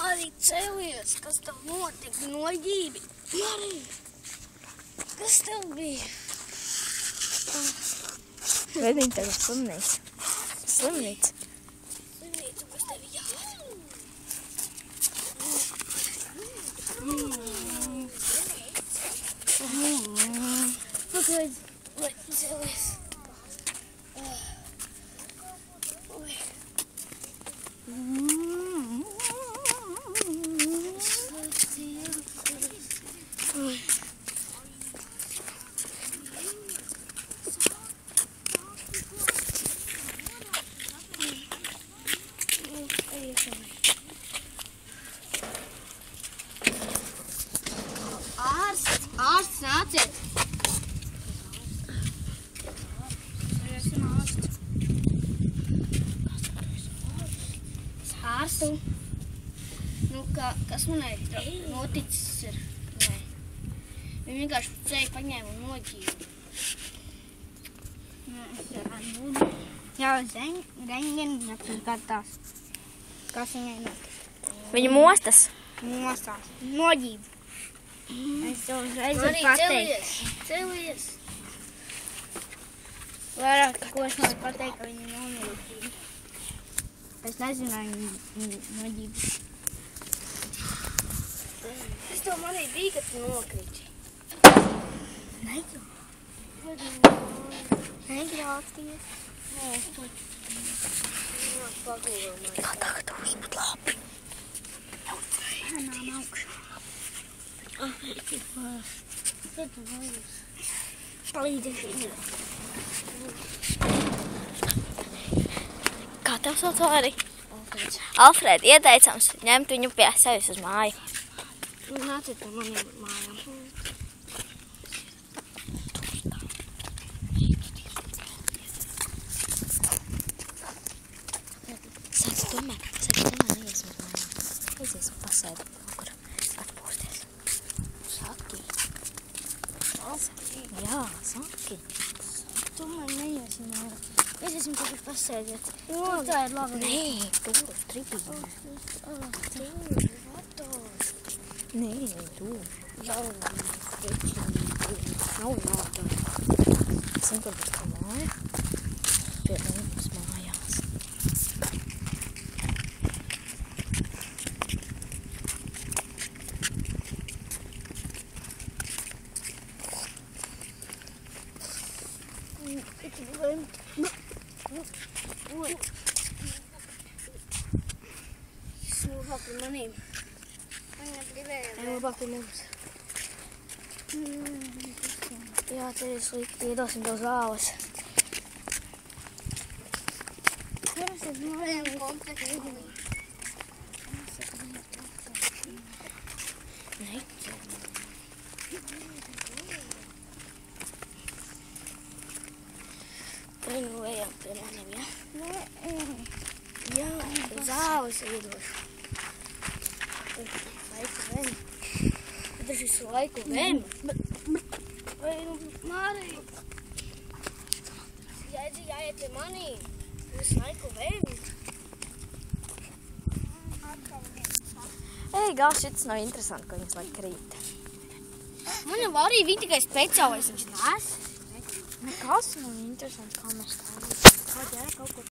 Arī cēlies, kas tev notika, noģībi? Marī, kas tev bija? Vedīņ tagad slimnīca. Slimnīca, kas tev jādara? Pagaid, lai cēlies. Ārsts, nāciet! Esmu ārsts. Ārstu? Nu, kas manai noticis ir? Nē. Viņa vienkārši ceļu paņēma un noģīja. Jā, reņģeni apskatās. Kas viņai notiek? viņa mostas. Nostās. Noģība. Es to uzreiz varu Marī, pateikt. cēlies! Vairāk, ko es varu pateikt, ka viņa nomirība. Es nezināju viņa noģību. Es tev manī biju, kad tu nokriķi. Negrāties. Pagulā, Marī. Kā tagad uzbūt labi? Nām augšā. Palīdzi viņai. Kā tev sauc Vāri? Alfred, ieteicams ņemt viņu pie sevis uz māju. Nāciet pie maniem mājām. Sāc tomēr neiesim uz mājām. Aiziesim pasēdi kaut kur atpūsties. Saki. Jā, saki. Tomēr neiesim mājā. Iesim kaut kur pasēdiet. Tā ir laba. Nē, tur uz tribīnē. Nē, tur. Nav Nav. Zin, kur būs kā māja? Pie mums mājās. Labāk pie manīm. Viņa gribēja. Labāk pie mums. Jā, te ir slikti. Iedosim tev zāles. Kuras ir mājām kompleksi? Viņu ejam pie maniem, jā? Nē. Jā, tev zāles iedošu. Laiku vem. Tad šis laiku vem. Vai nu, Mārī? Jāiet pie manīm. Visu laiku vem. Ei, gā, šits nav interesanti, ko viņas laik krīt. Man jau arī viņa tikai speciālais viņš nes. Nekas nav interesants, kā mēs tā. Kādi jā, kaut ko